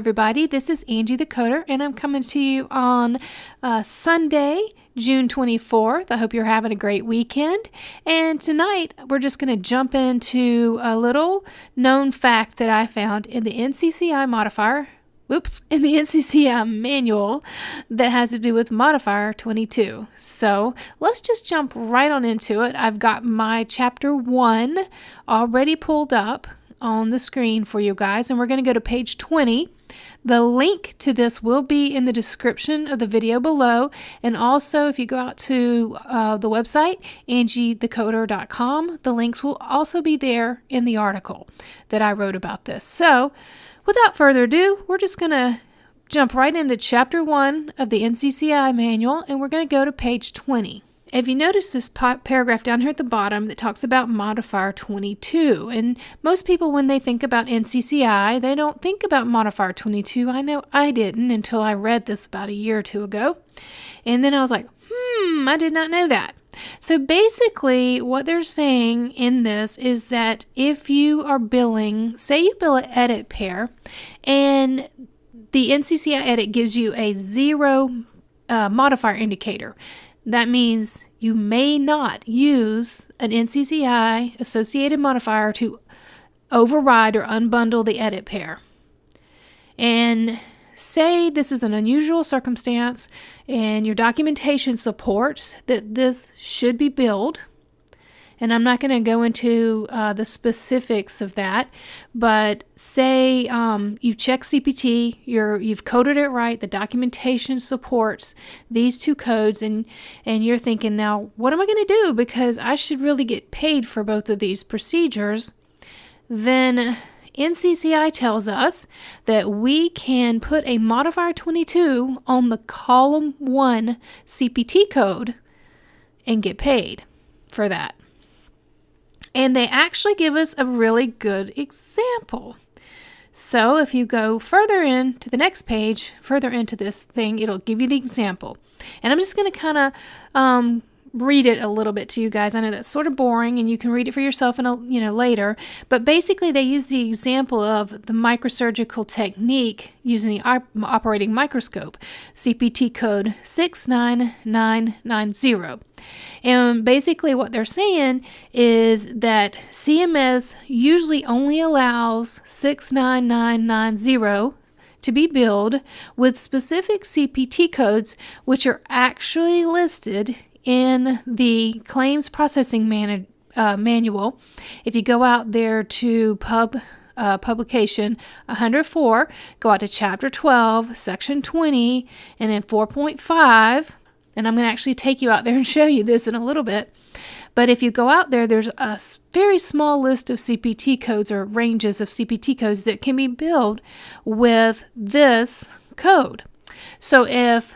everybody. This is Angie the Coder, and I'm coming to you on Sunday, June 24th. I hope you're having a great weekend. And tonight, we're just going to jump into a little known fact that I found in the NCCI modifier, in the NCCI manual that has to do with modifier 22. So let's just jump right on into it. I've got my chapter 1 already pulled up on the screen for you guys, and we're going to go to page 20. The link to this will be in the description of the video below, and also if you go out to the website angiethecoder.com, the links will also be there in the article that I wrote about this. So without further ado, we're just going to jump right into chapter 1 of the NCCI manual, and we're going to go to page 20. If you notice this paragraph down here at the bottom that talks about modifier 22, and most people when they think about NCCI, they don't think about modifier 22. I know I didn't until I read this about a year or two ago. And then I was like, I did not know that. So basically what they're saying in this is that if you are billing, say you bill an edit pair, and the NCCI edit gives you a 0 modifier indicator. That means you may not use an NCCI associated modifier to override or unbundle the edit pair. And say this is an unusual circumstance and your documentation supports that this should be billed. And I'm not going to go into the specifics of that, but say you check CPT, you've coded it right, the documentation supports these two codes, and you're thinking, now, what am I going to do? Because I should really get paid for both of these procedures. Then NCCI tells us that we can put a modifier 22 on the column 1 CPT code and get paid for that. And they actually give us a really good example. So if you go further into the next page, further into this thing, it'll give you the example. And I'm just going to kind of read it a little bit to you guys. I know that's sort of boring, and you can read it for yourself later. But basically, they use the example of the microsurgical technique using the operating microscope, CPT code 69990. And basically what they're saying is that CMS usually only allows 69990 to be billed with specific CPT codes, which are actually listed in the claims processing manual. If you go out there to publication 104, go out to chapter 12, section 20, and then 4.5. And I'm going to actually take you out there and show you this in a little bit. But if you go out there, there's a very small list of CPT codes or ranges of CPT codes that can be billed with this code. So if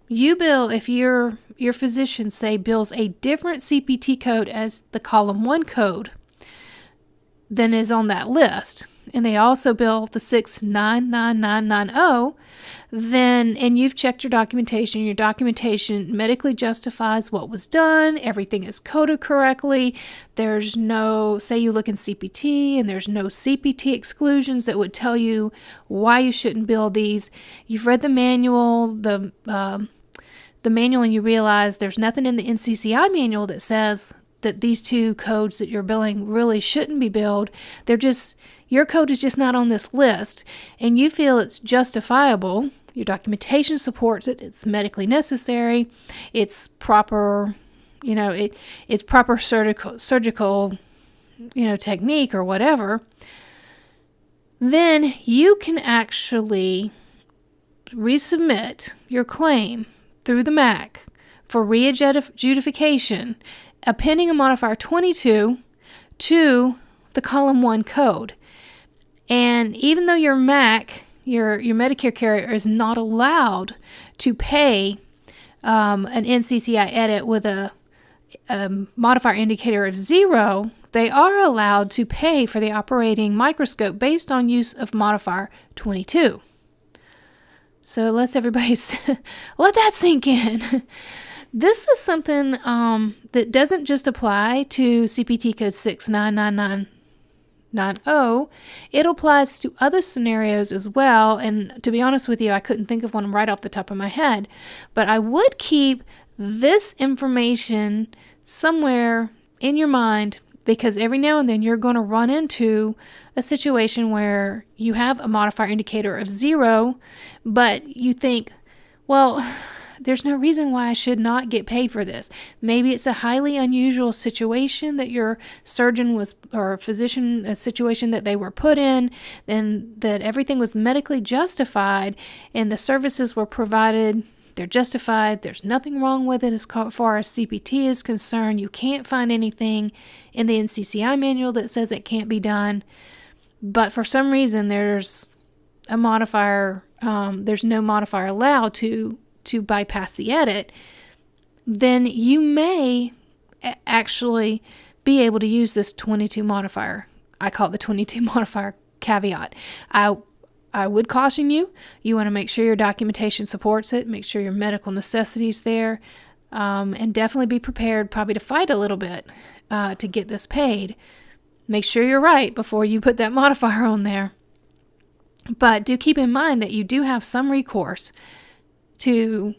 your physician, say, bills a different CPT code as the column 1 code than is on that list, and they also bill the 69990, and you've checked your documentation medically justifies what was done, everything is coded correctly, there's no, say you look in CPT and there's no CPT exclusions that would tell you why you shouldn't bill these, you've read the manual, and you realize there's nothing in the NCCI manual that says that these two codes that you're billing really shouldn't be billed. Your code is just not on this list, and you feel it's justifiable. Your documentation supports it. It's medically necessary. It's proper, it's proper surgical, technique or whatever. Then you can actually resubmit your claim through the MAC for re-adjudication, appending a modifier 22 to the column 1 code. And even though your MAC, your Medicare carrier, is not allowed to pay an NCCI edit with a modifier indicator of 0, they are allowed to pay for the operating microscope based on use of modifier 22. So let's everybody let that sink in. This is something that doesn't just apply to CPT code 69990 it applies to other scenarios as well. And to be honest with you, I couldn't think of one right off the top of my head. But I would keep this information somewhere in your mind, because every now and then you're going to run into a situation where you have a modifier indicator of 0, but you think, well, there's no reason why I should not get paid for this. Maybe it's a highly unusual situation that your surgeon was, or physician, a situation that they were put in, and that everything was medically justified and the services were provided. They're justified. There's nothing wrong with it as far as CPT is concerned. You can't find anything in the NCCI manual that says it can't be done. But for some reason, there's a modifier. There's no modifier allowed to bypass the edit. Then you may actually be able to use this 22 modifier. I call it the 22 modifier caveat. I would caution you want to make sure your documentation supports it, make sure your medical necessities there, and definitely be prepared probably to fight a little bit to get this paid. Make sure you're right before you put that modifier on there. But do keep in mind that you do have some recourse to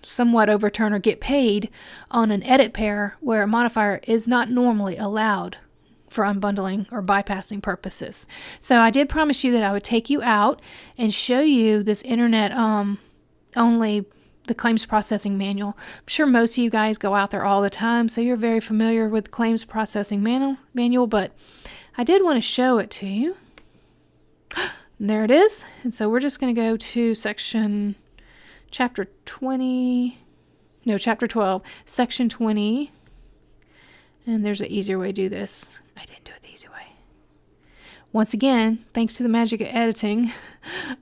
somewhat overturn or get paid on an edit pair where a modifier is not normally allowed for unbundling or bypassing purposes. So I did promise you that I would take you out and show you this internet only, the claims processing manual. I'm sure most of you guys go out there all the time, so you're very familiar with the claims processing manual, but I did want to show it to you. And there it is. And so we're just going to go to chapter 12, section 20. And there's an easier way to do this. I didn't do it the easy way. Once again, thanks to the magic of editing,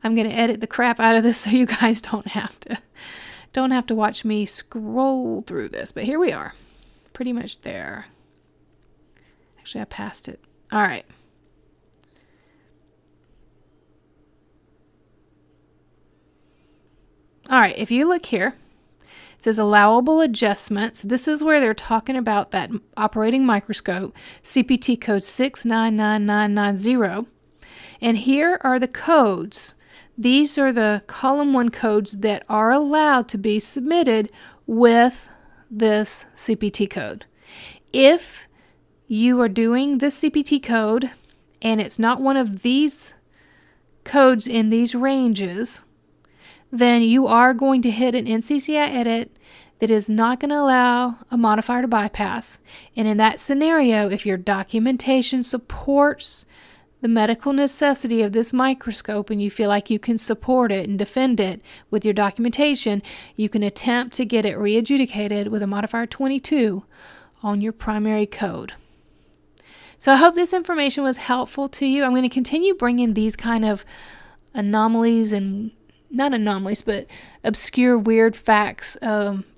I'm going to edit the crap out of this so you guys don't have to watch me scroll through this. But here we are. Pretty much there. Actually, I passed it. All right. All right, if you look here, it says allowable adjustments. This is where they're talking about that operating microscope, CPT code 699990. And here are the codes. These are the column 1 codes that are allowed to be submitted with this CPT code. If you are doing this CPT code and it's not one of these codes in these ranges, then you are going to hit an NCCI edit that is not going to allow a modifier to bypass. And in that scenario, if your documentation supports the medical necessity of this microscope and you feel like you can support it and defend it with your documentation, you can attempt to get it re-adjudicated with a modifier 22 on your primary code. So I hope this information was helpful to you. I'm going to continue bringing these kind of anomalies and not anomalies, but obscure, weird facts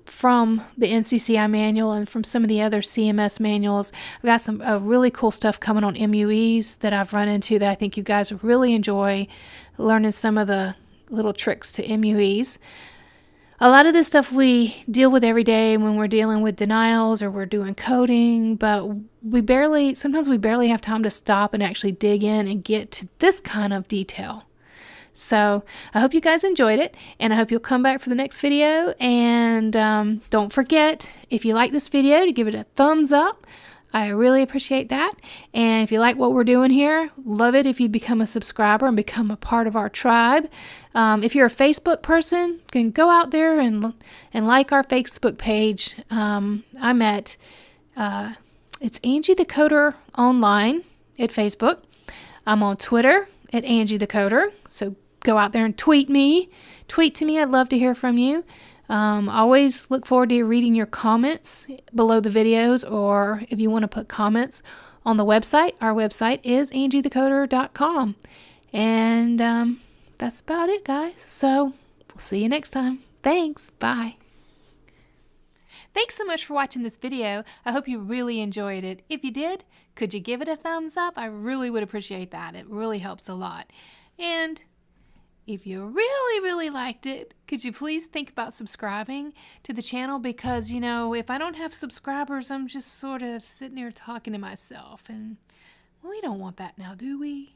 from the NCCI manual and from some of the other CMS manuals. I've got some really cool stuff coming on MUEs that I've run into that I think you guys will really enjoy, learning some of the little tricks to MUEs. A lot of this stuff we deal with every day when we're dealing with denials or we're doing coding, but sometimes we barely have time to stop and actually dig in and get to this kind of detail. So I hope you guys enjoyed it, and I hope you'll come back for the next video. And don't forget, if you like this video, to give it a thumbs up. I really appreciate that. And if you like what we're doing here, love it if you become a subscriber and become a part of our tribe. If you're a Facebook person, you can go out there and like our Facebook page. I'm at, it's Angie the Coder online at Facebook. I'm on Twitter at Angie the Coder. So go out there and tweet to me. I'd love to hear from you. Always look forward to reading your comments below the videos, or if you want to put comments on the website. Our website is angiethecoder.com. And that's about it, guys. So we'll see you next time. Thanks. Bye. Thanks so much for watching this video. I hope you really enjoyed it. If you did, could you give it a thumbs up? I really would appreciate that. It really helps a lot. And if you really, really liked it, could you please think about subscribing to the channel? Because, if I don't have subscribers, I'm just sort of sitting there talking to myself. And Well, we don't want that now, do we?